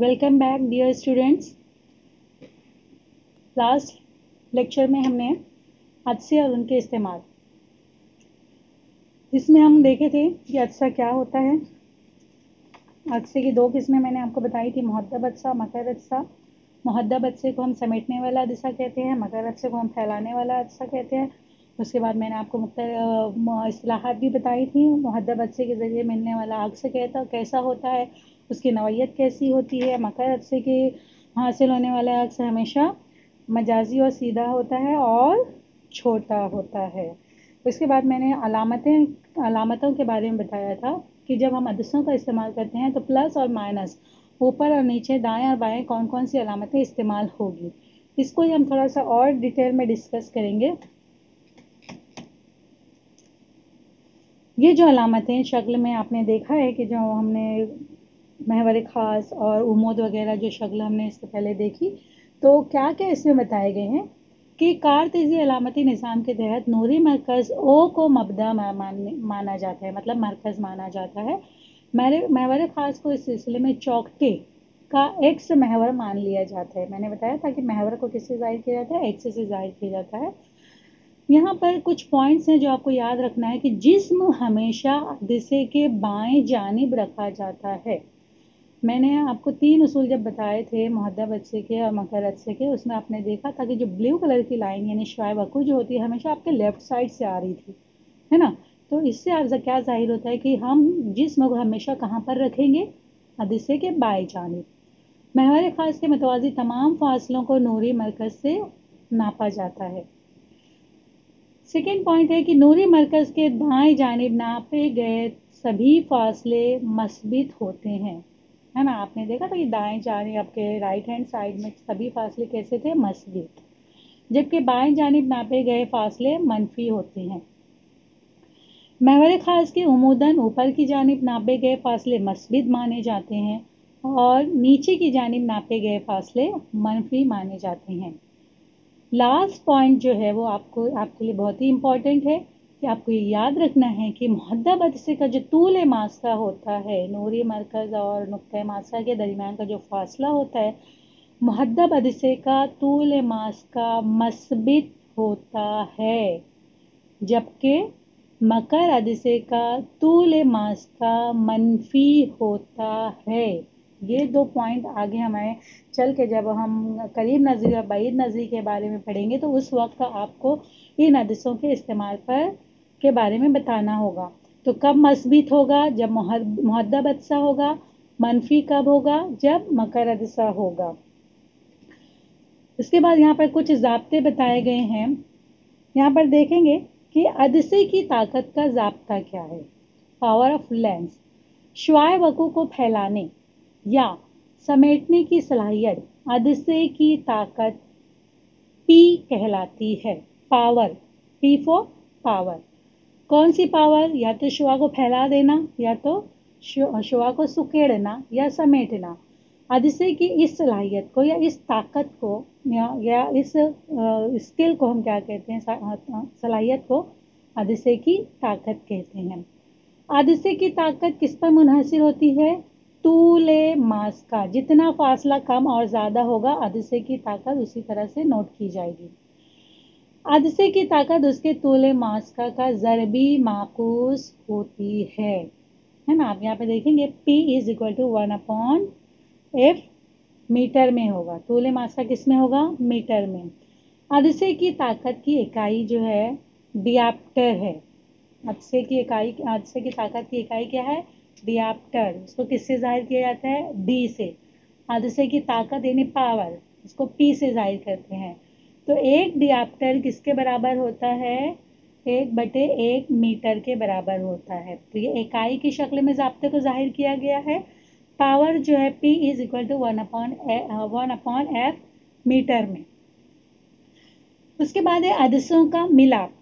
Welcome back dear students. Last lecture में हमने अदसे और उनके इस्तेमाल, जिसमें हम देखे थे कि अदसा क्या होता है। अदसे की दो किस्में मैंने आपको बताई थी, मुहद्दब अदसा, मकर अदसा। मुहद्दब अदसे को हम समेटने वाला अदसा कहते हैं, मकर अदसे को हम फैलाने वाला अदसा कहते हैं। उसके बाद मैंने आपको इस्तिलाहात भी बताई थी। मुहद्दब अदसे के ज़रिए मिलने वाला अक्स कैसा होता है, उसकी नौइयत कैसी होती है। मकर अदसे के हासिल होने वाला अक्स हमेशा मजाजी और सीधा होता है और छोटा होता है। उसके बाद मैंने अलामतों के बारे में बताया था कि जब हम अदसों का इस्तेमाल करते हैं तो प्लस और माइनस, ऊपर और नीचे, दाएं और बाएं कौन कौन सी अलामतें इस्तेमाल होगी। इसको ही हम थोड़ा सा और डिटेल में डिस्कस करेंगे। ये जो अलामतें शक्ल में आपने देखा है कि जो हमने महवर ख़ास और उमूद वगैरह जो शक्ल हमने इससे पहले देखी, तो क्या क्या इसमें बताए गए हैं कि कार तेज़ी अलामती निज़ाम के तहत नूरी मरकज़ ओ को मबदा माना जाता है, मतलब मरकज़ माना जाता है। महवर ख़ास को इस सिलसिले में चौकटे का एक्स महवर मान लिया जाता है। मैंने बताया था कि महवर को किससे ज़ाहिर किया जाता है, एक्स से ज़ाहिर किया जाता है। यहाँ पर कुछ पॉइंट्स हैं जो आपको याद रखना है कि जिस्म हमेशा दिशे के बाएं जानिब रखा जाता है। मैंने आपको 3 उसूल जब बताए थे मुहद्दब अदसे के और मकर अदसे के, उसमें आपने देखा था कि जो ब्लू कलर की लाइन यानी शवाए वकू जो होती है हमेशा आपके लेफ्ट साइड से आ रही थी, है ना। तो इससे आप क्या जाहिर होता है कि हम जिस्म को हमेशा कहाँ पर रखेंगे, अदिसे के बाएं जानिब। महवर खास के मतवाजी तमाम फासलों को नूरी मरकज से नापा जाता है। सेकेंड पॉइंट है कि नूरी मरकज के दाएं जानिब नापे गए सभी फासले मस्बित होते हैं, है ना। आपने देखा था कि दाएं जानिब आपके राइट हैंड साइड में सभी फासले कैसे थे, मस्बित, जबकि बाएं जानिब नापे गए फासले मनफी होते हैं। महवर खास के उमूदन ऊपर की जानिब नापे गए फासले मस्बित माने जाते हैं और नीचे की जानिब नापे गए फासले मनफी माने जाते हैं। लास्ट पॉइंट जो है वो आपके लिए बहुत ही इम्पोर्टेंट है कि आपको ये याद रखना है कि मुहद्दब अदसे का जो तूल मास्का होता है, नूरी मरकज़ और नुक्ता मास्का के दरमियान का जो फासला होता है, मुहद्दब अदसे का तूल मास्का मस्बित होता है, जबकि मकर अदसे का तूल मास्का मनफी होता है। ये 2 पॉइंट आगे हमें चल के जब हम करीब नज़ीर और बाइद नज़ीर के बारे में पढ़ेंगे तो उस वक्त आपको इन अदसों के इस्तेमाल के बारे में बताना होगा। तो कब मस्बित होगा, जब मुहद्दब अदसा होगा। मनफी कब होगा, जब मकर अदसा होगा। इसके बाद यहाँ पर कुछ ज़ाब्ते बताए गए हैं। यहाँ पर देखेंगे कि अदसे की ताकत का ज़ाब्ता क्या है। पावर ऑफ लेंस, शुआए वकू को फैलाने या समेटने की सलाहियत अदसे की ताकत P कहलाती है। Power, P for power. कौन सी पावर, या तो शुआ को फैला देना, या तो शुआ को सुकेड़ना या समेटना। अदसे की इस सलाहियत को या इस ताकत को या इस स्किल को हम क्या कहते हैं, सलाहियत को अदसे की ताकत कहते हैं। अदसे की ताकत किस पर मुनहसिर होती है, तूले मास का। जितना फासला कम और ज़्यादा होगा अदसे की ताकत उसी तरह से नोट की जाएगी। अदसे की ताकत उसके तूले मास्का का ज़रबी माकूस होती है ना। आप यहाँ पे देखेंगे P is equal to 1/F metre में होगा। तूले मास्का किस में होगा, मीटर में। अदसे की ताकत की इकाई जो है डियाप्टर है। अदसे की ताकत की इकाई क्या है, डियाप्टर। इसको किससे जाहिर किया जाता है, D से। अदसे की ताकत यानी पावर, इसको P से जाहिर करते हैं। तो एक डियाप्टर किसके बराबर होता है, 1/1 मीटर के बराबर होता है। तो ये इकाई की शक्ल में ज़ाब्ते को जाहिर किया गया है। पावर जो है P is equal to 1/F metre में। उसके बाद है अदसों का मिलाप।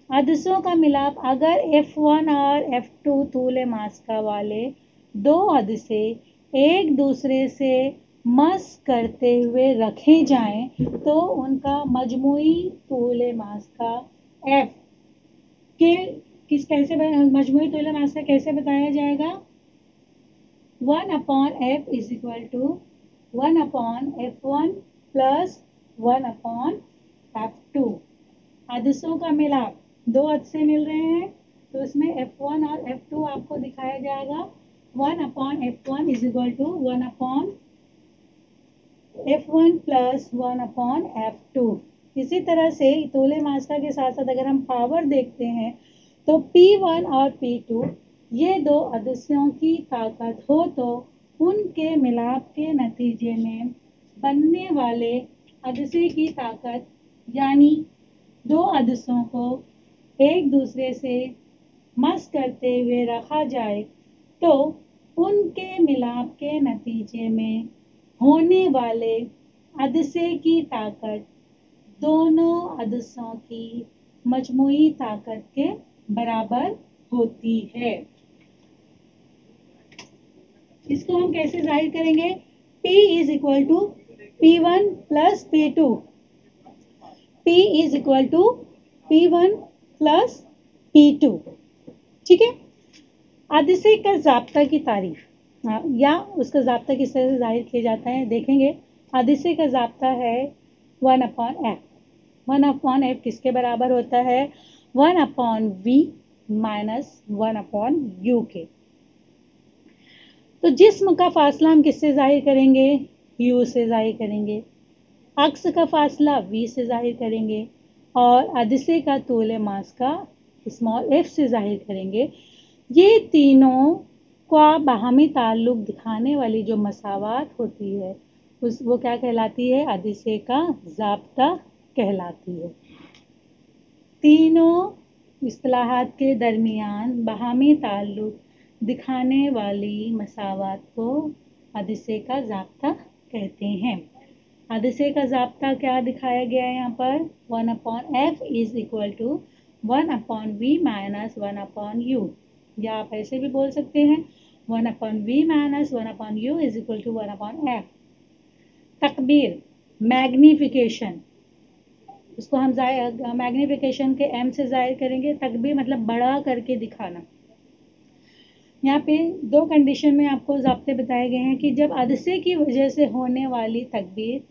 अदसों का मिलाप, अगर F1 और F2 तूले मास्का वाले दो अदसे एक दूसरे से मस करते हुए रखे जाएं तो उनका मजमूई तूले मास्का F के मजमूई तूले मास्का कैसे बताया जाएगा, 1/F is equal to 1/F1 plus 1/F2। अदिशों का मिलाप, दो अदिशे मिल रहे हैं तो इसमें F1 और F2 आपको दिखाया जाएगा। 1/F1 is equal to 1/F1 plus 1/F2। इसी तरह से तोले मास्का के साथ साथ अगर हम पावर देखते हैं तो P1 और P2 ये दो अदिशों की ताकत हो तो उनके मिलाप के नतीजे में बनने वाले अदिशे की ताकत, यानी दो अदिशों को एक दूसरे से मस करते हुए रखा जाए तो उनके मिलाप के नतीजे में होने वाले अदिशे की ताकत दोनों अदिशों की मजमूई ताकत के बराबर होती है। इसको हम कैसे जाहिर करेंगे? P is equal to P1 plus P2। P is equal to P1 plus P2। ठीक है। अदिशे का जाब्ता की तारीफ, या उसका जाब्ता किस तरह से जाहिर किया जाता है देखेंगे। अदिशे का जाब्ता है 1/F। 1/F किसके बराबर होता है? 1/V माइनस 1/U के। तो जिस्म का फासला हम किससे जाहिर करेंगे? U से जाहिर करेंगे। अक्स का फासला V से जाहिर करेंगे और अदिशे का तूल मास का स्मॉल f से जाहिर करेंगे। ये तीनों का बाहमी ताल्लुक दिखाने वाली जो मसावात होती है वो क्या कहलाती है? अदिशे का जाब्ता कहलाती है। तीनों इस्तिलाहात के दरमियान बाहमी ताल्लुक दिखाने वाली मसावात को अदिशे का जाब्ता कहते हैं। अदिशे का जाब्ता क्या दिखाया गया है यहाँ पर? 1/F is equal to 1/V minus 1/U, या आप ऐसे भी बोल सकते हैं 1/V minus 1/U is equal to 1/F। तकबीर, मैग्निफिकेशन, उसको हम मैग्निफिकेशन के M से जाहिर करेंगे। तकबीर मतलब बड़ा करके दिखाना। यहाँ पे दो कंडीशन में आपको ज़ाब्ते बताए गए हैं कि जब अदिशे की वजह से होने वाली तकबीर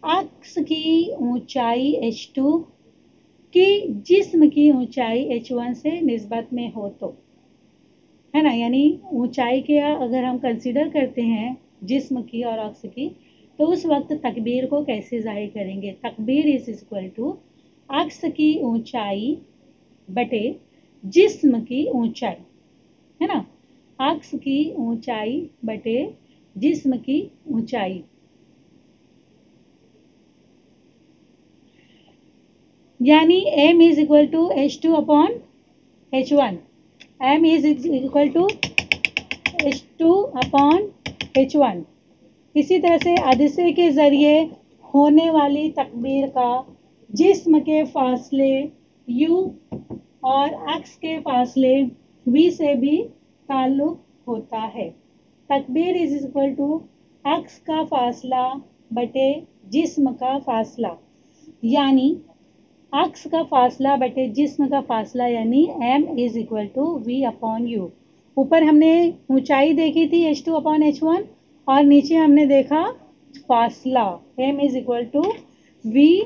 अक्स की ऊंचाई h2 की जिस्म की ऊंचाई h1 से निस्बत में हो तो, है ना, यानी ऊंचाई के अगर हम कंसीडर करते हैं जिस्म की और अक्स की तो उस वक्त तकबीर को कैसे जाहिर करेंगे? तकबीर इज इक्वल टू अक्स की ऊंचाई बटे जिस्म की ऊंचाई, है ना, अक्स की ऊंचाई बटे जिस्म की ऊंचाई। यानी m is equal to h2/h1। m is equal to h2/h1। इसी तरह से अदिशे के जरिए होने वाली तकबीर का जिस्म के फासले u और अक्स के फासले v से भी ताल्लुक होता है। तकबीर इज इक्वल टू अक्स का फासला बटे जिस्म का फासला, यानी अक्स का फासला बटे जिस्म का फासला, यानी m is equal to V/U। ऊपर हमने ऊंचाई देखी थी h2/h1 और नीचे हमने देखा फासला m is equal to V/U।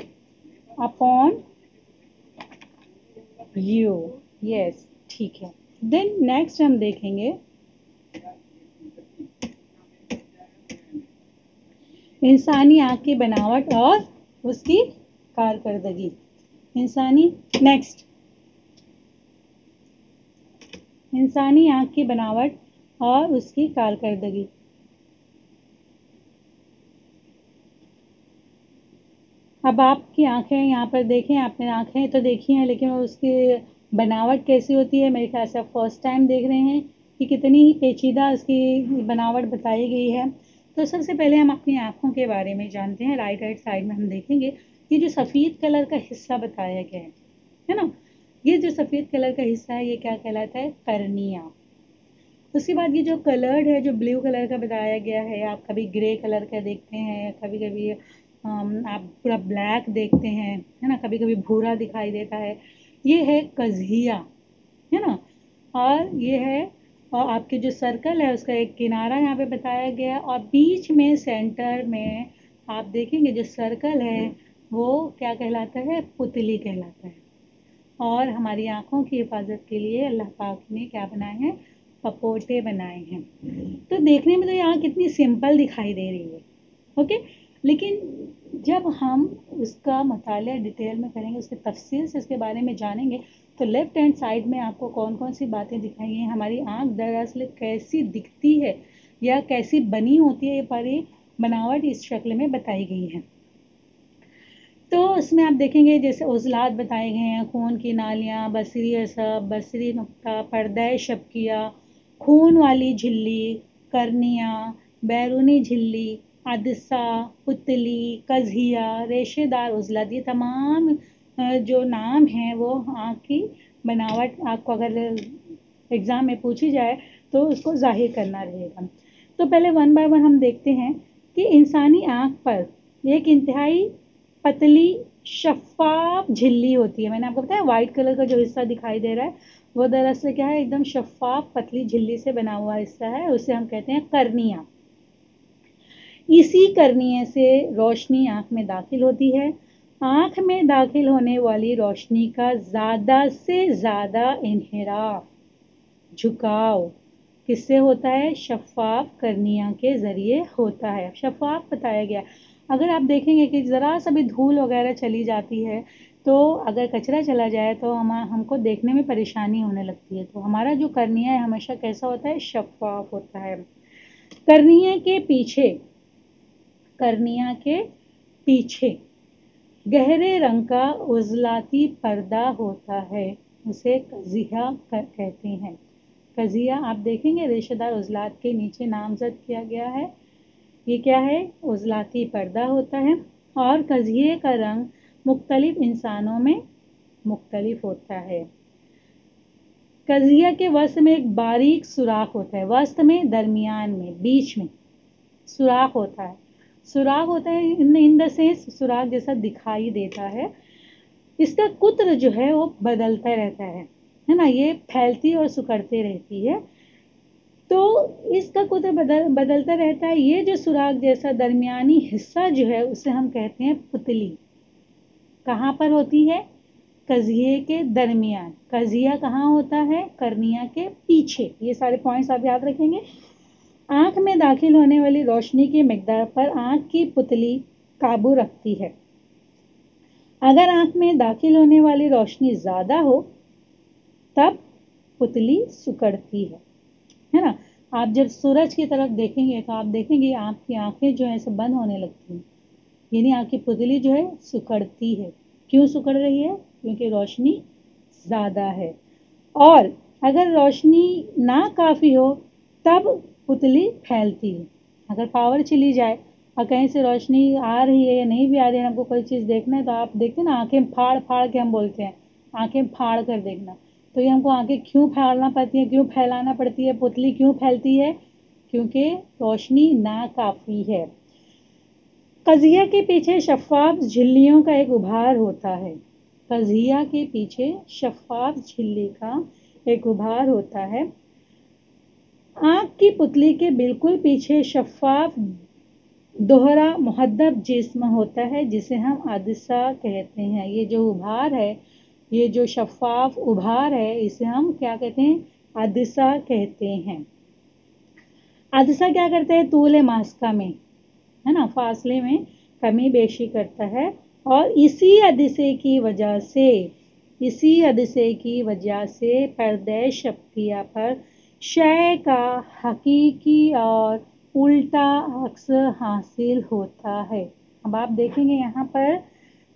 Yes, ठीक है। देन नेक्स्ट हम देखेंगे इंसानी आँख की बनावट और उसकी कारकर्दगी। इंसानी आँख की बनावट और उसकी कारकर्दगी। अब आपकी आंखें यहाँ पर देखें, आपने आंखें तो देखी हैं लेकिन उसकी बनावट कैसी होती है मेरे ख्याल से आप फर्स्ट टाइम देख रहे हैं कि कितनी ही पेचीदा उसकी बनावट बताई गई है। तो सबसे पहले हम अपनी आँखों के बारे में जानते हैं। राइट साइड में हम देखेंगे ये जो सफ़ेद कलर का हिस्सा बताया गया है ना, ये जो सफ़ेद कलर का हिस्सा है ये क्या कहलाता है? कर्निया। उसके बाद ये जो कलर्ड है, जो ब्लू कलर का बताया गया है, आप कभी ग्रे कलर का देखते हैं, कभी कभी आप पूरा ब्लैक देखते हैं, है ना, कभी कभी भूरा दिखाई देता है, ये है कज़िया, है ना, और ये है और आपके जो सर्कल है उसका एक किनारा यहाँ पे बताया गया, और बीच में सेंटर में आप देखेंगे जो सर्कल है वो क्या कहलाता है, पुतली कहलाता है। और हमारी आँखों की हिफाजत के लिए अल्लाह पाक ने क्या बनाए हैं, पपोटे बनाए हैं। तो देखने में तो ये आँख कितनी सिंपल दिखाई दे रही है, ओके, लेकिन जब हम उसका मुतालिया डिटेल में करेंगे, उसके तफसील से इसके बारे में जानेंगे, तो लेफ्ट हैंड साइड में आपको कौन कौन सी बातें दिखाई हैं, हमारी आँख दरअसल कैसी दिखती है या कैसी बनी होती है, ये सारी बनावट इस शक्ल में बताई गई है। तो उसमें आप देखेंगे जैसे उज़लात बताए गए हैं, खून की नालियाँ, बसरी असब, बसरी नुक्ता, पर्दा शबकिया, खून वाली झिल्ली, कर्निया, बैरूनी झिल्ली, अदसा, पुतली, कज़िया, रेशेदार उज़लात, ये तमाम जो नाम हैं वो आँख की बनावट आपको अगर एग्ज़ाम में पूछी जाए तो उसको ज़ाहिर करना रहेगा। तो पहले वन बाय वन हम देखते हैं कि इंसानी आँख पर एक इंतहाई पतली शफ़ाफ़ झिल्ली होती है। मैंने आपको बताया वाइट कलर का जो हिस्सा दिखाई दे रहा है वो दरअसल क्या है, एकदम शफ़ाफ़ पतली झिल्ली से बना हुआ हिस्सा है, उसे हम कहते हैं कर्निया। इसी कर्निये से रोशनी आँख में दाखिल होती है। आँख में दाखिल होने वाली रोशनी का ज़्यादा से ज़्यादा इन्हिराफ, झुकाव किससे होता है, शफ़ाफ़ कर्निया के ज़रिए होता है। शफ़ाफ़ बताया गया। अगर आप देखेंगे कि ज़रा सा भी धूल वगैरह चली जाती है, तो अगर कचरा चला जाए तो हमको देखने में परेशानी होने लगती है। तो हमारा जो कर्निया है हमेशा कैसा होता है, शफ़ाफ़ होता है। कर्निया के पीछे, कर्निया के पीछे गहरे रंग का उजलाती पर्दा होता है, उसे कज़िया कहते हैं। कज़िया आप देखेंगे रेशेदार उजलात के नीचे नामज़द किया गया है, ये क्या है, उजलाती पर्दा होता है। और कज़िये का रंग मुख्तलिफ इंसानों में मुख्तलिफ होता है। कज़िया के वस्त में एक बारीक सुराख होता है, वस्त में दरमियान में बीच में सुराख होता है। सुराख होता है इन द सेंस सुराख जैसा दिखाई देता है। इसका कुत्र जो है वो बदलता रहता है ना, ये फैलती और सिकुड़ती रहती है। तो इसका कुत्र बदलता रहता है। ये जो सुराख जैसा दरमियानी हिस्सा जो है उसे हम कहते हैं पुतली। कहाँ पर होती है, कज़िये के दरमियान। कज़िया कहाँ होता है, कर्निया के पीछे। ये सारे पॉइंट्स आप याद रखेंगे। आँख में दाखिल होने वाली रोशनी की मिकदार पर आँख की पुतली काबू रखती है। अगर आँख में दाखिल होने वाली रोशनी ज़्यादा हो तब पुतली सिकुड़ती है ना। आप जब सूरज की तरफ देखेंगे तो आप देखेंगे आपकी आँखें जो है सब बंद होने लगती हैं, यानी आपकी पुतली जो है सिकुड़ती है। क्यों सिकुड़ रही है, क्योंकि रोशनी ज़्यादा है। और अगर रोशनी ना काफ़ी हो तब पुतली फैलती है। अगर पावर चली जाए और कहीं से रोशनी आ रही है या नहीं भी आ रही है, आपको कोई चीज़ देखना है तो आप देखते हैं ना, आंखें फाड़ फाड़ के हम बोलते हैं, आंखें फाड़ कर देखना। तो ये हमको आंखें क्यों फाड़ना पड़ती है, क्यों फैलाना पड़ती है, पुतली क्यों फैलती है, क्योंकि रोशनी ना काफ़ी है। कज़िया के पीछे शफ़ाफ़ झिल्लियों का एक उभार होता है। कज़िया के पीछे शफ़ाफ़ झिल्ली का एक उभार होता है। आँख की पुतली के बिल्कुल पीछे शफ़ाफ़ दोहरा मुहद्दब जिस्म होता है जिसे हम अदसा कहते हैं। ये जो उभार है, ये जो शफ़ाफ़ उभार है, इसे हम क्या कहते हैं, अदसा कहते हैं। अदसा क्या करता है, तूल मास्का में, है ना, फासले में कमी बेशी करता है। और इसी अदसे की वजह से, इसी अदसे की वजह से पर्दे शफ़किया पर शय का हकीकी और उल्टा अक्स हासिल होता है। अब आप देखेंगे यहाँ पर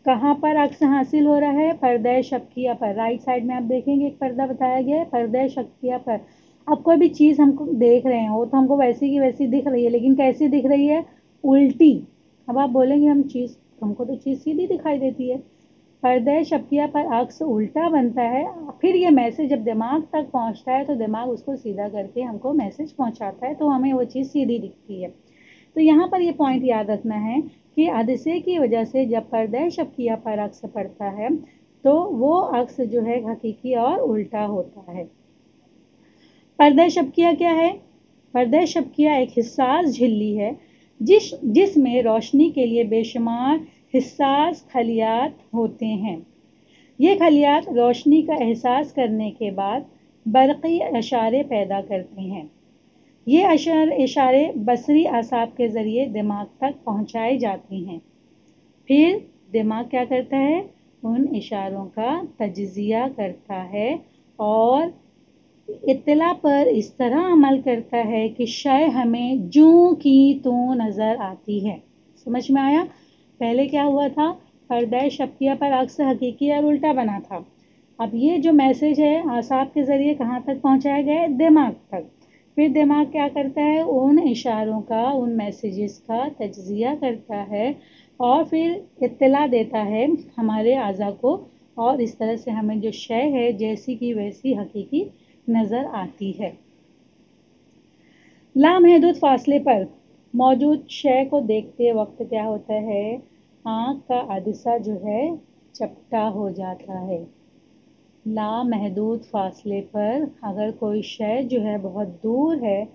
कहाँ पर अक्स हासिल हो रहा है, पर्दा शफ़किया पर। राइट साइड में आप देखेंगे एक पर्दा बताया गया है, पर्दा शफ़किया पर। अब कोई भी चीज़ हमको देख रहे हैं वो तो हमको वैसी की वैसी दिख रही है, लेकिन कैसी दिख रही है, उल्टी। अब आप बोलेंगे हमको तो चीज़ सीधी दिखाई देती है। पर्दा शफ़किया पर अक्स उल्टा बनता है, फिर ये मैसेज जब दिमाग तक पहुंचता है तो दिमाग उसको सीधा करके हमको मैसेज पहुंचाता है, तो हमें वो चीज़ सीधी दिखती है। तो यहाँ पर ये पॉइंट याद रखना है कि अदसे की वजह से जब पर्दा शफ़किया पर अक्स पड़ता है तो वो अक्स जो है हकीकी और उल्टा होता है। पर्दा शबकिया क्या है? पर्दा शबकिया एक हिस्सास झिल्ली है जिसमें रोशनी के लिए बेशुमार हिस्सास खलियात होते हैं। ये खलियात रोशनी का एहसास करने के बाद बरक़ी इशारे पैदा करते हैं। ये इशारे बसरी आसाब के ज़रिए दिमाग तक पहुंचाए जाते हैं। फिर दिमाग क्या करता है? उन इशारों का तज्ज़िया करता है और इत्तला पर इस तरह अमल करता है कि शय हमें जूं की तूं नज़र आती है। समझ में आया? पहले क्या हुआ था? पर्दा शबकिया पर अक्स हकीकी और उल्टा बना था। अब ये जो मैसेज है आसाब के ज़रिए कहाँ तक पहुँचाया गया है? दिमाग तक। फिर दिमाग क्या करता है? उन इशारों का, उन मैसेजेस का तज्ज़िया करता है और फिर इत्तला देता है हमारे आज़ा को, और इस तरह से हमें जो शय है जैसी की वैसी हकीकी नज़र आती है। लामहदूद फासले पर मौजूद शय को देखते वक्त क्या होता है? आँख का अदसा जो है चपटा हो जाता है। लामहदूद फासले पर अगर कोई शय जो है बहुत दूर है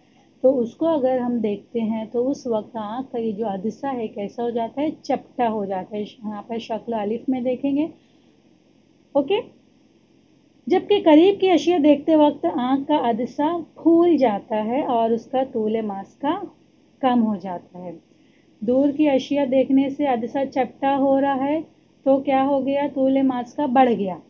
तो उसको अगर हम देखते हैं तो उस वक्त आँख का ये जो अदसा है कैसा हो जाता है? चपटा हो जाता है। यहाँ पर शक्ल अलिफ में देखेंगे, ओके। जबकि करीब की अशिया देखते वक्त आँख का अदसा फूल जाता है और उसका तूल मास्का कम हो जाता है। दूर की अशिया देखने से अदसा चपटा हो रहा है तो क्या हो गया? तूल मास्का बढ़ गया।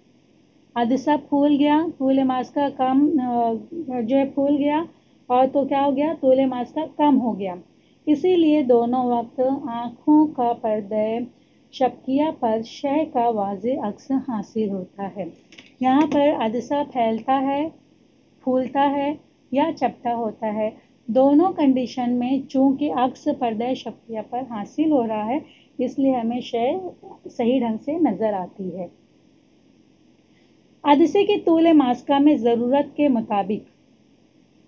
अदसा फूल गया, तूल मास्का कम जो है फूल गया, और तो क्या हो गया? तूल मास्का कम हो गया। इसीलिए दोनों वक्त आँखों का पर्दा शबकिया पर शय का वाज़े अक्स हासिल होता है। यहाँ पर अदसा फैलता है, फूलता है या चपटा होता है। दोनों कंडीशन में चूंकि अक्स पर्दा शबकिया पर हासिल हो रहा है इसलिए हमें शय सही ढंग से नज़र आती है। अदसे की तूल मास्का में ज़रूरत के मुताबिक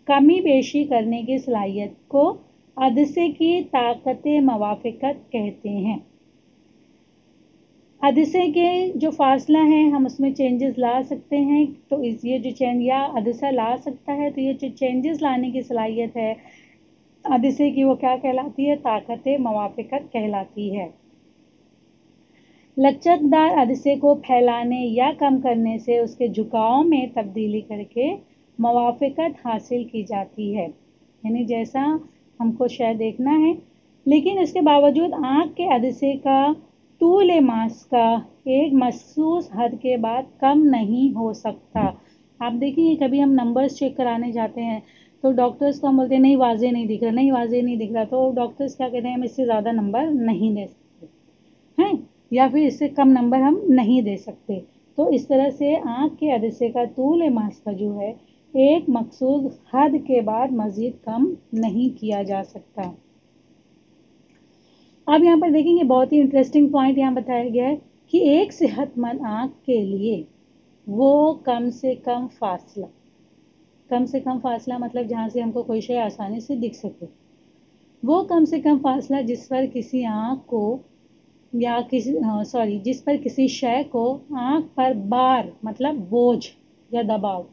कमी बेशी करने की सलाहियत को अदसे की ताकत मवाफ़िक़त कहते हैं। अदसे के जो फासला है हम उसमें चेंजेस ला सकते हैं, तो ये जो चेंज या अदसा ला सकता है तो ये जो चेंजेस लाने की सलाहियत है अदसे की वो क्या कहलाती है? ताकत मवाफ़िक़त कहलाती है। लचकदार अदसे को फैलाने या कम करने से उसके झुकाव में तब्दीली करके मवाफ़िक़त हासिल की जाती है। यानी जैसा हमको शय देखना है, लेकिन इसके बावजूद आँख के अदसे का तूल मास्का एक मखसूस हद के बाद कम नहीं हो सकता। आप देखिए कभी हम नंबर्स चेक कराने जाते हैं तो डॉक्टर्स को हम बोलते हैं नहीं वाज़े नहीं दिख रहा, नहीं वाज़े नहीं दिख रहा, तो डॉक्टर्स क्या कहते हैं? हम इससे ज़्यादा नंबर नहीं दे सकते हैं या फिर इससे कम नंबर हम नहीं दे सकते। तो इस तरह से आँख के अदसे का तूल मास्का जो है एक मखसूस हद के बाद मज़ीद कम नहीं किया जा सकता। अब यहाँ पर देखेंगे बहुत ही इंटरेस्टिंग पॉइंट यहाँ बताया गया है कि एक सेहतमंद आँख के लिए वो कम से कम फासला मतलब जहाँ से हमको कोई शय आसानी से दिख सके, वो कम से कम फासला जिस पर किसी आँख को या जिस पर किसी शय को आँख पर बार मतलब बोझ या दबाव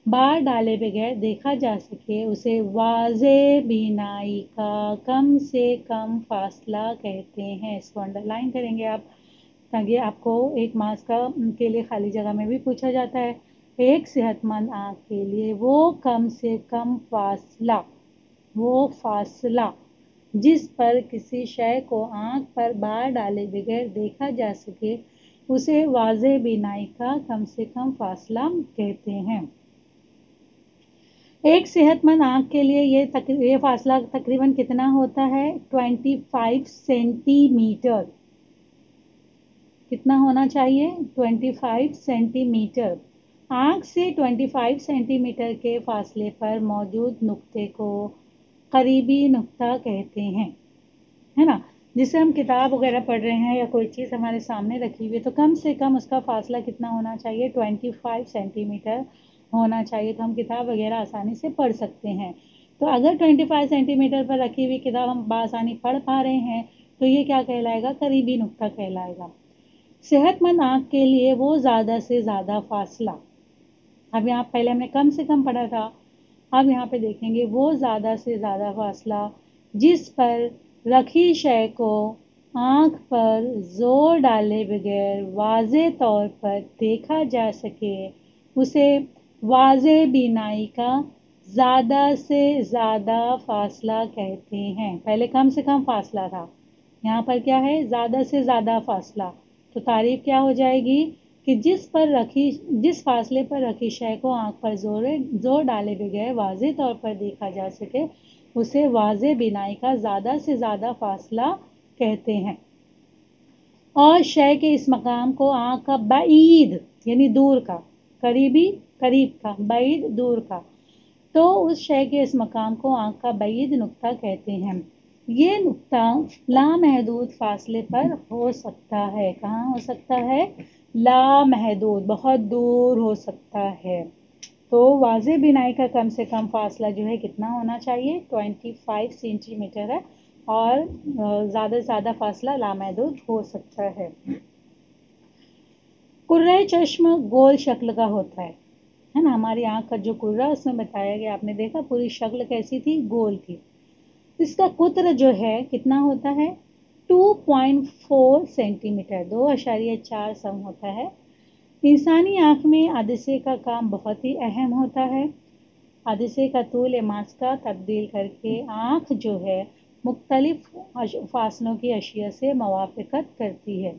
बार डाले बगैर देखा जा सके उसे वाज़े बीनाई का कम से कम फासला कहते हैं। इसको अंडरलाइन करेंगे आप ताकि आपको एक मास का के लिए खाली जगह में भी पूछा जाता है। एक सेहतमंद आँख के लिए वो कम से कम फासला जिस पर किसी शय को आँख पर बार डाले बगैर देखा जा सके उसे वाज़े बीनाई का कम से कम फासला कहते हैं। एक सेहतमंद आँख के लिए ये फासला तकरीबन कितना होता है? 25 सेंटीमीटर। कितना होना चाहिए? 25 सेंटीमीटर। आँख से 25 सेंटीमीटर के फासले पर मौजूद नुक्ते को करीबी नुक्ता कहते हैं, है ना। जिसे हम किताब वगैरह पढ़ रहे हैं या कोई चीज़ हमारे सामने रखी हुई है तो कम से कम उसका फासला कितना होना चाहिए? 25 सेंटीमीटर होना चाहिए, तो हम किताब वगैरह आसानी से पढ़ सकते हैं। तो अगर 25 सेंटीमीटर पर रखी हुई किताब हम आसानी पढ़ पा रहे हैं तो ये क्या कहलाएगा? करीबी नुक्ता कहलाएगा। सेहतमंद आँख के लिए वो ज़्यादा से ज़्यादा फासला, अब यहाँ पहले हमने कम से कम पढ़ा था, अब यहाँ पे देखेंगे वो ज़्यादा से ज़्यादा फासला जिस पर रखी शय को आँख पर जोर डाले बगैर वाज़े तौर पर देखा जा सके उसे वाज़े बीनाई का ज़्यादा से ज़्यादा फासला कहते हैं। पहले कम से कम फासला था, यहाँ पर क्या है, ज़्यादा से ज़्यादा फासला। तो तारीफ क्या हो जाएगी कि जिस फासले पर रखी शय को आँख पर जोर डाले बगैर वाज़े तौर पर देखा जा सके उसे वाज़े बिनाई का ज़्यादा से ज़्यादा फासला कहते हैं। और शय के इस मकाम को आँख का बाईद यानी दूर का, करीबी करीब का, बाईद दूर का, तो उस शय के इस मकाम को आँख का बाईद नुक्ता कहते हैं। ये नुक्ता लामहदूद फासले पर हो सकता है। कहाँ हो सकता है? लामहदूद, बहुत दूर हो सकता है। तो वाज़े बिनाई का कम से कम फासला जो है कितना होना चाहिए? 25 सेंटीमीटर है और ज़्यादा से ज़्यादा फासला लामहदूद हो सकता है। कुर्रे चश्म गोल शक्ल का होता है ना। हमारी आँख का जो कुर्रा उसमें बताया गया, आपने देखा पूरी शक्ल कैसी थी? गोल थी। इसका कुत्र जो है कितना होता है? 2.4 सेंटीमीटर, 2.4 सम होता है। इंसानी आँख में अदसे का काम बहुत ही अहम होता है। अदसे का तूल मास का तब्दील करके आँख जो है मुख्तलिफ फासलों की अशिया से मुवाफ़क़त करती है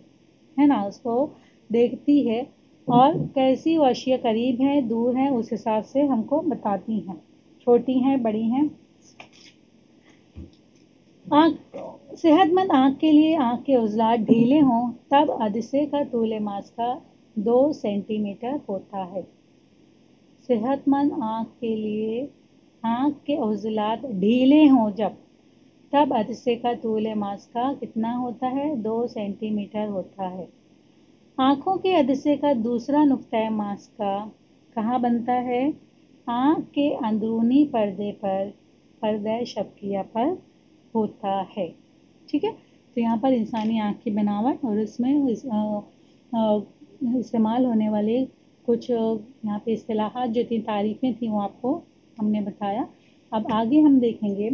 ना, उसको देखती है और कैसी वो अशिया करीब है दूर है उस हिसाब से हमको बताती हैं, छोटी हैं बड़ी हैं। सेहतमंद आँख के लिए आँख के उज़लात ढीले हों तब अदसे का तूल मास का 2 सेंटीमीटर होता है। सेहतमंद आँख के लिए आँख के उज़लात ढीले हों तब अदसे का तूल मास का कितना होता है? 2 सेंटीमीटर होता है। आँखों के अदसे का दूसरा नुक्ता मास का कहाँ बनता है? आँख के अंदरूनी पर्दे पर, पर्दा शबकिया पर होता है। ठीक है, तो यहाँ पर इंसानी आँख की बनावट और इसमें इस्तेमाल होने वाले कुछ यहाँ पे इस्तिलाहात जो थी, तारीफ़ें थी, वो आपको हमने बताया। अब आगे हम देखेंगे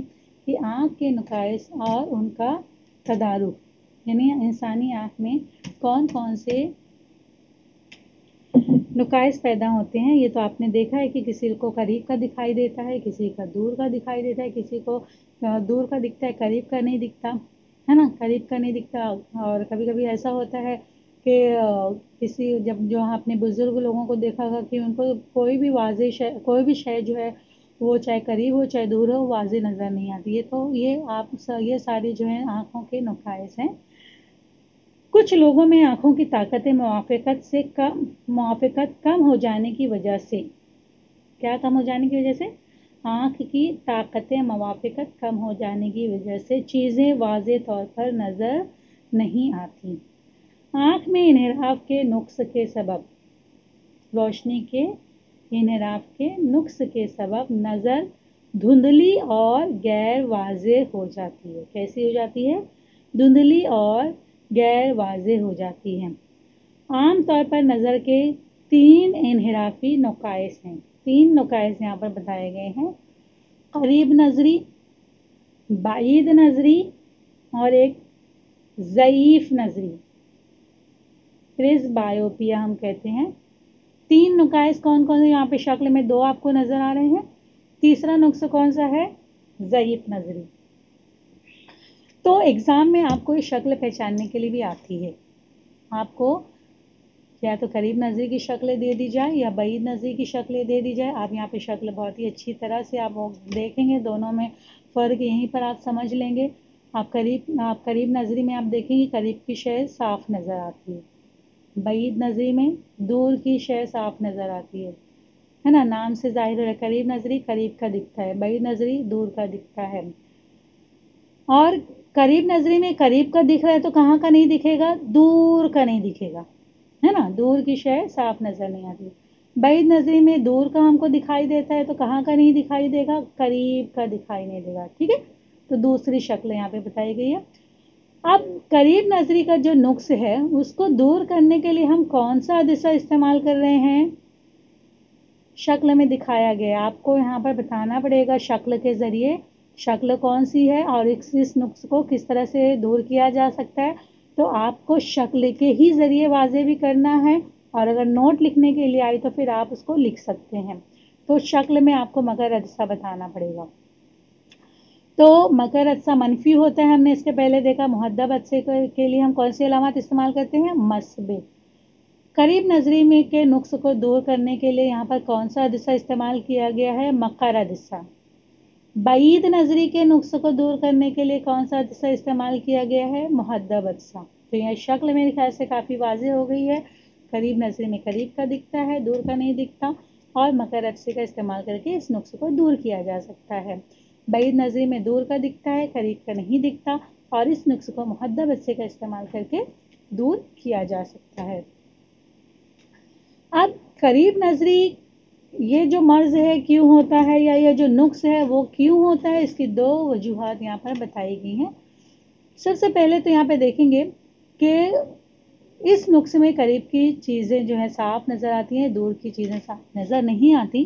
कि आँख के नुकाइस और उनका तदारुक, यानी इंसानी आँख में कौन कौन से नुकाइस पैदा होते हैं। ये तो आपने देखा है कि किसी को करीब का दिखाई देता है, किसी का दूर का दिखाई देता है, किसी को दूर का दिखता है, करीब का नहीं दिखता है ना, करीब का नहीं दिखता। और कभी कभी ऐसा होता है कि किसी जब जो अपने बुज़ुर्ग लोगों को देखा होगा कि उनको कोई भी शय जो है वो चाहे करीब हो चाहे दूर हो वाज़े नज़र नहीं आती है। तो ये सारी जो है आँखों के नुकाइस हैं। कुछ लोगों में आँखों की ताकत मुवाफ़क़त कम हो जाने की वजह से, क्या कम हो जाने की वजह से? आँख की ताकत मुवाफ़क़त कम हो जाने की वजह से चीज़ें वाज़े तौर पर नज़र नहीं आती। आँख में इन्हिराफ के नुक्स के सबब, रोशनी के इन्हिराफ के नुक्स के सबब नज़र धुंधली और गैर वाज़े हो जाती है। कैसी हो जाती है? धुंधली और गैर वाज़े हो जाती है। आम तौर पर नज़र के 3 इन्हिराफी नुकाइस हैं। 3 नुकाइस यहाँ पर बताए गए हैं, करीब नज़री, बाईद नज़री और एक ज़ईफ़ नज़री, प्रिस्बायोपिया हम कहते हैं। 3 नुकाइस कौन कौन से? यहाँ पे शक्ल में 2 आपको नज़र आ रहे हैं। तीसरा नुक्स कौन सा है? ज़ईफ़ नज़री। तो एग्ज़ाम में आपको ये शक्ल पहचानने के लिए भी आती है। आपको या तो करीब नज़री की शक्ल दे दी जाए या बाईद नज़री की शक्ल दे दी जाए। आप यहाँ पे शक्ल बहुत ही अच्छी तरह से आप देखेंगे, दोनों में फ़र्क यहीं पर आप समझ लेंगे। आप करीब नज़री में आप देखेंगे करीब की शय साफ नज़र आती है, बाईद नज़री में दूर की शय साफ नज़र आती है ना। नाम से जाहिर है करीब नज़री करीब का दिखता है, बाईद नज़री दूर का दिखता है। और करीब नज़री में करीब का दिख रहा है तो कहाँ का नहीं दिखेगा? दूर का नहीं दिखेगा, है ना, दूर की शय साफ नज़र नहीं आती। बाईद नज़री में दूर का हमको दिखाई देता है तो कहाँ का नहीं दिखाई देगा? करीब का दिखाई नहीं देगा। ठीक है, तो दूसरी शक्ल यहाँ पे बताई गई है। अब करीब नज़री का जो नुक्स है उसको दूर करने के लिए हम कौन सा अदसा इस्तेमाल कर रहे हैं? शक्ल में दिखाया गया। आपको यहाँ पर बताना पड़ेगा शक्ल के ज़रिए शक्ल कौन सी है और इस नुक्स को किस तरह से दूर किया जा सकता है। तो आपको शक्ल के ही ज़रिए वाज़े भी करना है, और अगर नोट लिखने के लिए आई तो फिर आप उसको लिख सकते हैं। तो शक्ल में आपको मकर अदसा बताना पड़ेगा। तो मकर अदसा मनफी होता है, हमने इसके पहले देखा। मुहद्दब अदसे के लिए हम कौन सी अलामत इस्तेमाल करते हैं? मस्बे। करीब नजरी में के नुक्स को दूर करने के लिए यहाँ पर कौन सा अदसा इस्तेमाल किया गया है? मकर अदसा। बईद नजरी के नुक्स को दूर करने के लिए कौन सा अदसा इस्तेमाल किया गया है? मुहद्दब अदसा। तो यह शक्ल मेरे ख्याल से काफ़ी वाज़े हो गई है। करीब नजरी में करीब का दिखता है, दूर का नहीं दिखता, और मकर अदसे का इस्तेमाल करके इस नुक्स को दूर किया जा सकता है। बईद नजरी में दूर का दिखता है, करीब का नहीं दिखता, और इस नुक्स को मुहद्दब अदसे का इस्तेमाल करके दूर किया जा सकता है। अब करीब नजरी ये जो मर्ज है क्यों होता है, या ये जो नुक्स है वो क्यों होता है, इसकी दो वजूहात यहाँ पर बताई गई हैं। सबसे पहले तो यहाँ पे देखेंगे कि इस नुक्स में करीब की चीज़ें जो है साफ नज़र आती हैं, दूर की चीज़ें साफ नज़र नहीं आती,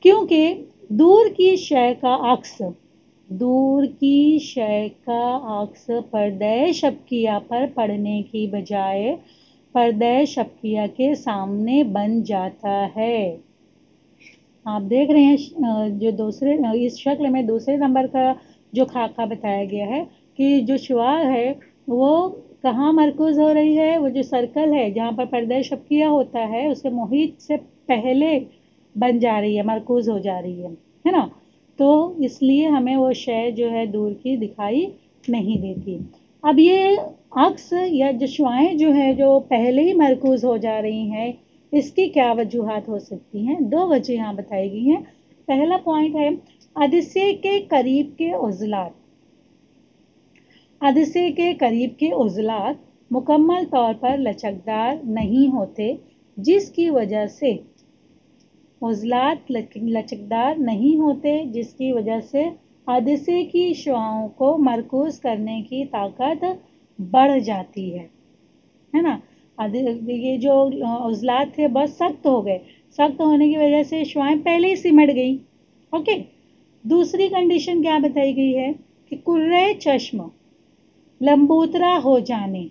क्योंकि दूर की शय का अक्स पर्दे शबकिया पर पड़ने की बजाय पर्दे शबकिया के सामने बन जाता है। आप देख रहे हैं जो दूसरे इस शक्ल में दूसरे नंबर का जो खाका बताया गया है कि जो शुआ है वो कहाँ मरकूज हो रही है? वो जो सर्कल है जहाँ पर पर्दा शबकिया होता है उसके मुहित से पहले बन जा रही है, मरकूज हो जा रही है ना। तो इसलिए हमें वो शय जो है दूर की दिखाई नहीं देती। अब ये अक्स या जो शुआएं जो है जो पहले ही मरकूज हो जा रही हैं, इसकी क्या वजूहात हो सकती हैं? दो वजह यहाँ बताई गई हैं। पहला पॉइंट है अदिसे के करीब के उज़लात। अदिसे के करीब के उज़लात मुकम्मल तौर पर लचकदार नहीं होते, जिसकी वजह से उज़लात लचकदार नहीं होते जिसकी वजह से अदिसे की शुआओं को मरकूज करने की ताकत बढ़ जाती है ना। ये जो उज़लात थे बहुत सख्त हो गए, सख्त होने की वजह से शुआएं पहले ही सिमट गई। ओके। दूसरी कंडीशन क्या बताई गई है कि कुर्रे चश्म लंबूतरा हो जाने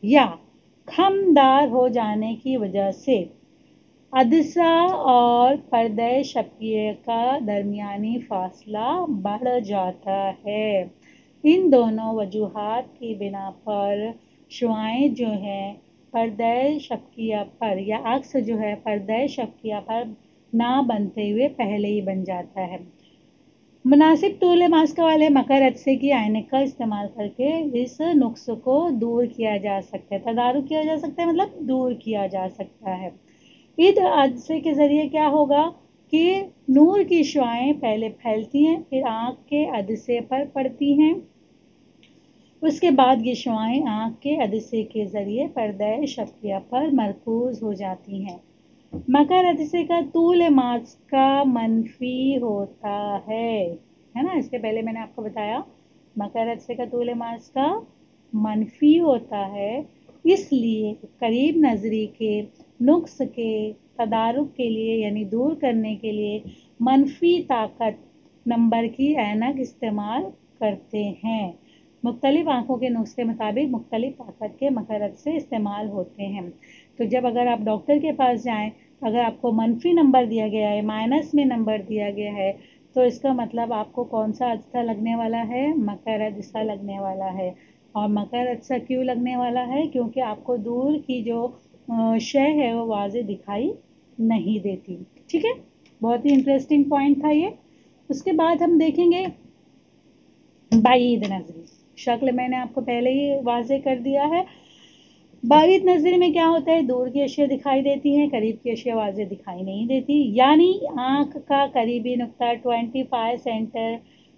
या खमदार हो जाने की वजह से अदसा और पर्दे शबकिये का दरमियानी फासला बढ़ जाता है। इन दोनों वजूहात की बिना पर शुआएं जो हैं पर्दे शबकिया पर या अक्स जो है पर्दे शबकिया पर ना बनते हुए पहले ही बन जाता है। मुनासिब तूल मास्क वाले मकर अदसे की ऐनक का इस्तेमाल करके इस नुक्स को दूर किया जा सकता है, तदारुक किया जा सकता है, मतलब दूर किया जा सकता है। ईद अदसे के ज़रिए क्या होगा कि नूर की शुआएं पहले फैलती हैं, फिर आँख के अदसे पर पड़ती हैं, उसके बाद ये शुआएं आँख के अदसे के ज़रिए पर्दा शबकिया पर मरकूज हो जाती हैं। मकर अदसे का तूल मास का मनफी होता है ना। इसके पहले मैंने आपको बताया मकर अदसे का तूल मास का मनफी होता है, इसलिए करीब नजरी के नुक्स के तदारुक के लिए यानी दूर करने के लिए मनफी ताकत नंबर की ऐनक इस्तेमाल करते हैं। मुख्तलिफ आँखों के नुक्स के मुताबिक मुख्तलिफ ताकत के मकर अदसे इस्तेमाल होते हैं। तो जब अगर आप डॉक्टर के पास जाएं, अगर आपको मनफी नंबर दिया गया है, माइनस में नंबर दिया गया है, तो इसका मतलब आपको कौन सा अदसा लगने वाला है? मकर अदसा लगने वाला है। और मकर अदसा क्यों लगने वाला है? क्योंकि आपको दूर की जो शय है वो वाज़े दिखाई नहीं देती। ठीक है, बहुत ही इंटरेस्टिंग पॉइंट था ये। उसके बाद हम देखेंगे बाईद नजरी। शक्ल मैंने आपको पहले ही वाज़े कर दिया है। बारीद नजर में क्या होता है? दूर की अशिया दिखाई देती हैं, करीब की अशिया वाज़े दिखाई नहीं देती। यानी आँख का करीबी नुक्ता 25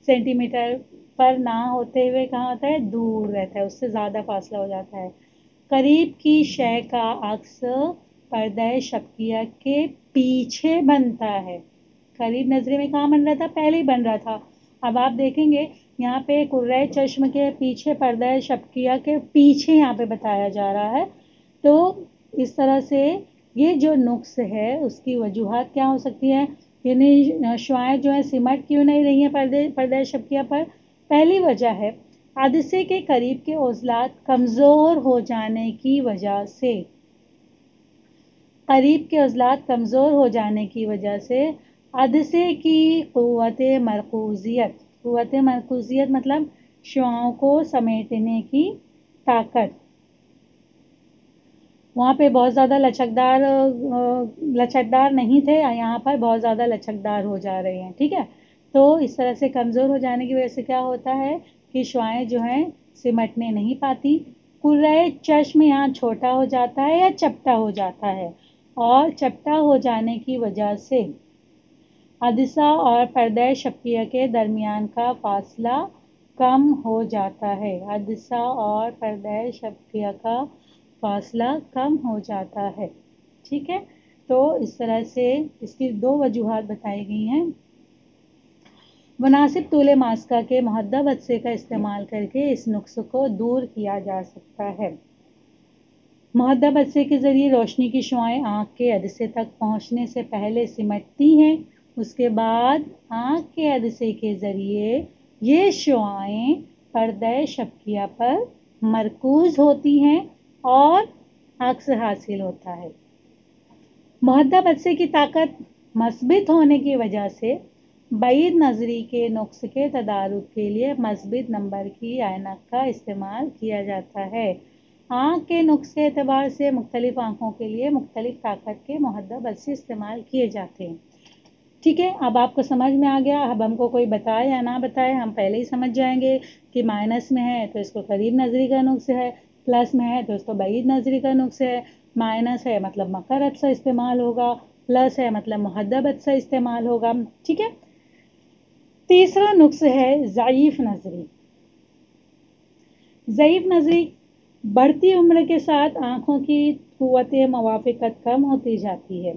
सेंटीमीटर पर ना होते हुए कहाँ होता है? दूर रहता है, उससे ज़्यादा फासला हो जाता है। करीब की शय का अक्स पर्दा शबकिया के पीछे बनता है। करीब नजरे में कहाँ बन रहा था? पहले ही बन रहा था। अब आप देखेंगे यहाँ पे कुर्रे चश्म के पीछे पर्दा शबकिया के पीछे यहाँ पे बताया जा रहा है। तो इस तरह से یہ جو نقص ہے اس کی وجوہات کیا ہو سکتی ہے؟ یعنی شعاعیں جو ہے سمٹ کیوں نہیں رہی ہیں پردہ شبکیہ پر؟ پہلی وجہ ہے حادثے کے قریب کے عضلات کمزور ہو جانے کی وجہ سے، قریب کے عضلات کمزور ہو جانے کی وجہ سے حادثے کی قوت مرکوزیت مطلب شعاعوں کو سمیٹنے کی طاقت، وہاں پہ بہت زیادہ لچکدار نہیں تھے، یہاں پر بہت زیادہ لچکدار ہو جا رہے ہیں، ٹھیک ہے؟ تو اس طرح سے کمزور ہو جانے کی وجہ سے کیا ہوتا ہے کہ شعاعیں جو ہیں سمٹنے نہیں پاتی، کرۂ چشم یہاں چھوٹا ہو جاتا ہے یا چپٹا ہو جاتا ہے، اور چپٹا ہو جانے کی وجہ سے حادثہ اور پردہ شبکیہ کے درمیان کا فاصلہ کم ہو جاتا ہے، حادثہ اور پردہ شبکیہ کا فاصلہ کم ہو جاتا ہے، ٹھیک ہے؟ تو اس طرح سے اس کی دو وجوہات بتائی گئی ہیں۔ مناسب طول ماسکہ کے محدب عدسے کا استعمال کر کے اس نقص کو دور کیا جا سکتا ہے۔ محدب عدسے کے ذریعے روشنی کی شعاعیں آنکھ کے عدسے تک پہنچنے سے پہلے سمٹتی ہیں، اس کے بعد آنکھ کے عدسے کے ذریعے یہ شعاعیں پردہ شبکیہ پر مرکوز ہوتی ہیں اور عکس حاصل ہوتا ہے۔ محدب عدسے کی طاقت مثبت ہونے کی وجہ سے بعید نظری کے نقص کے تدارک کے لیے مثبت نمبر کی عینک کا استعمال کیا جاتا ہے۔ آنکھ کے نقص کے اعتبار سے مختلف آنکھوں کے لیے مختلف طاقت کے محدب عدسے استعمال کیے جاتے ہیں، ٹھیک ہے؟ اب آپ کو سمجھ میں آ گیا، اب ہم کو کوئی بتائے یا نہ بتائے ہم پہلے ہی سمجھ جائیں گے کہ مائنس میں ہے تو اس کو قریب نظری کا نقص ہے، پلس میں ہے تو اس کو بعید نظری کا نقص ہے، مائنس ہے مطلب مکر عدسہ استعمال ہوگا، پلس ہے مطلب محدب عدسہ استعمال ہوگا، ٹھیک ہے؟ تیسرا نقص ہے ضعیف نظری۔ ضعیف نظری بڑھتی عمر کے ساتھ آنکھوں کی قوت موافقت کم ہوتی جاتی ہے،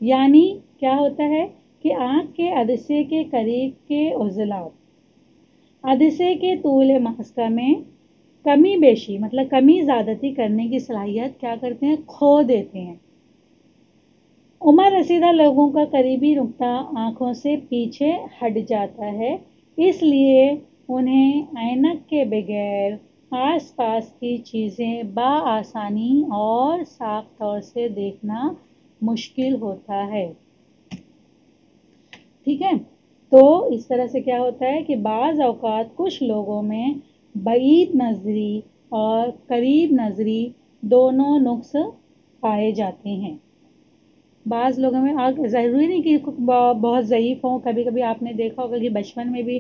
یعنی کیا ہوتا ہے کہ آنکھ کے عدسے کے قریب کے عضلات عدسے کے طول ماسکہ میں کمی بیشی مطلب کمی زیادتی کرنے کی صلاحیت کیا کرتے ہیں؟ کھو دیتے ہیں۔ عمر رسیدہ لوگوں کا قریبی نقطہ آنکھوں سے پیچھے ہٹ جاتا ہے، اس لیے انہیں عینک کے بغیر آس پاس کی چیزیں بآسانی اور صاف طور سے دیکھنا مشکل ہوتا ہے، ٹھیک ہے؟ تو اس طرح سے کیا ہوتا ہے کہ بعض اوقات کچھ لوگوں میں بعید نظری اور قریب نظری دونوں نقص پائے جاتے ہیں۔ بعض لوگوں میں ضروری نہیں کہ بہت ضعیف ہوں، کبھی کبھی آپ نے دیکھا ہوگا کہ بچپن میں بھی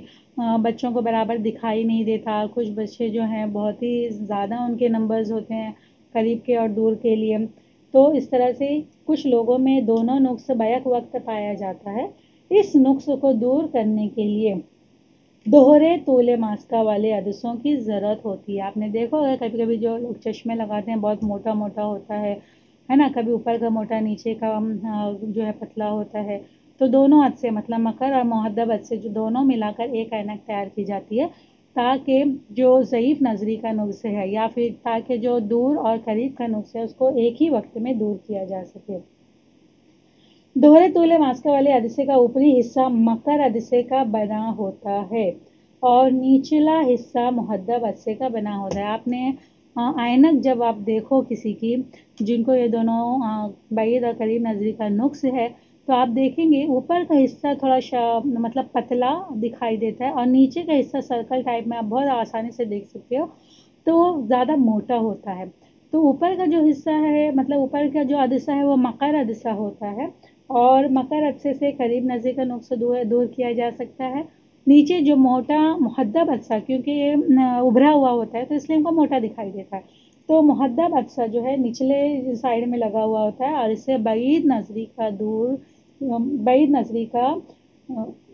بچوں کو برابر دکھائی نہیں دیتا، کچھ بچے جو ہیں بہت ہی زیادہ ان کے نمبرز ہوتے ہیں قریب کے اور دور کے لیے، تو اس طرح سے کچھ لوگوں میں دونوں نقص بیک وقت پایا جاتا ہے۔ اس نقص کو دور کرنے کے لیے دوہرے طول ماسکہ والے عدسوں کی ضرورت ہوتی ہے۔ آپ نے دیکھا ہوگا کبھی کبھی جو لوگ چشمے لگاتے ہیں بہت موٹا موٹا ہوتا ہے نا، کبھی اوپر کا موٹا نیچے کا جو ہے پتلا ہوتا ہے، تو دونوں عدسے مطلب مکر اور محدب عدسے جو دونوں ملا کر ایک عینک تیار کی جاتی ہے تاکہ جو ضعیف نظری کا نقص ہے یا پھر تاکہ جو دور اور قریب کا نقص ہے اس کو ایک ہی وقت میں دور کیا جا سکے۔ دوہرے طول ماسکہ والے عدسے کا اوپری حصہ مکر عدسے کا بنا ہوتا ہے اور نچلا حصہ محدب عدسے کا بنا ہوتا ہے۔ آپ نے عینک جب آپ دیکھو کسی کی جن کو یہ دونوں بعید اور قریب نظری کا نقص ہے تو آپ دیکھیں گے اوپر کا حصہ تھوڑا مطلب پتلا دکھائی دیتا ہے اور نیچے کا حصہ سرکل ٹائپ میں آپ بہت آسانی سے دیکھ سکتے ہو تو زیادہ موٹا ہوتا ہے۔ تو اوپر کا جو حصہ ہے مطلب اوپر کا جو عدسہ ہے وہ مکر عدسہ ہوتا ہے اور مکر عدسے سے قریب نظری کا نقص دور کیا جا سکتا ہے۔ نیچے جو موٹا محدب عدسہ کیونکہ یہ ابھرا ہوا ہوتا ہے تو اس لیے ان کو موٹا دکھائی دیتا ہے، تو محدب عدسہ جو ہے نچلے سائڈ میں لگا ہوا ہوتا ہے اور اس سے بعید نظری کا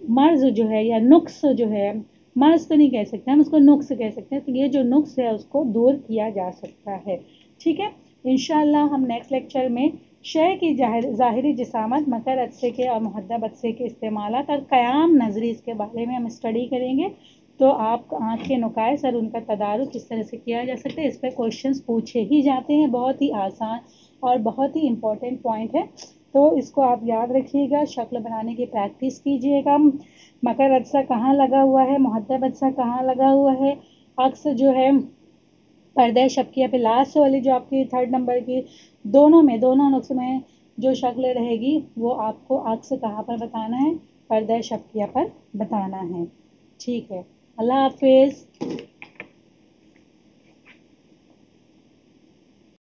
مرض جو ہے یا نقص جو ہے، مرض تو نہیں کہہ سکتے ہم اس کو نقص کہہ سکتے ہیں، تو یہ جو نقص ہے اس کو دور کیا جا سکتا ہے، ٹھیک ہے؟ انشاءاللہ ہم نیکسٹ لیکچر میں شے کی ظاہری جسامت مکر عدسے کے اور محدب عدسے کے استعمالات اور قیام نظری اس کے بارے میں ہم اسٹڈی کریں گے، تو آپ آنکھ کے نقائص اور ان کا تدارک کس طرح سے کیا جا سکتا ہے اس پہ کوشچنس پوچھے ہی جاتے ہیں، بہت ہی آسان اور بہت ہی امپورٹنٹ پوائنٹ ہے، تو اس کو آپ یاد رکھیے گا، شکل بنانے کی پریکٹس کیجیے گا۔ مکر عدسہ کہاں لگا ہوا ہے، محدب عدسہ کہاں لگا ہوا ہے، عکس جو ہے پردہ شبکیہ پہ لاسٹ والی جو آپ کی 3rd نمبر کی، دونوں نقص میں جو شکل رہے گی وہ آپ کو عکس کہاں پر بتانا ہے، پردہ شبکیہ پر بتانا ہے۔ ٹھیک ہے، اللہ حافظ۔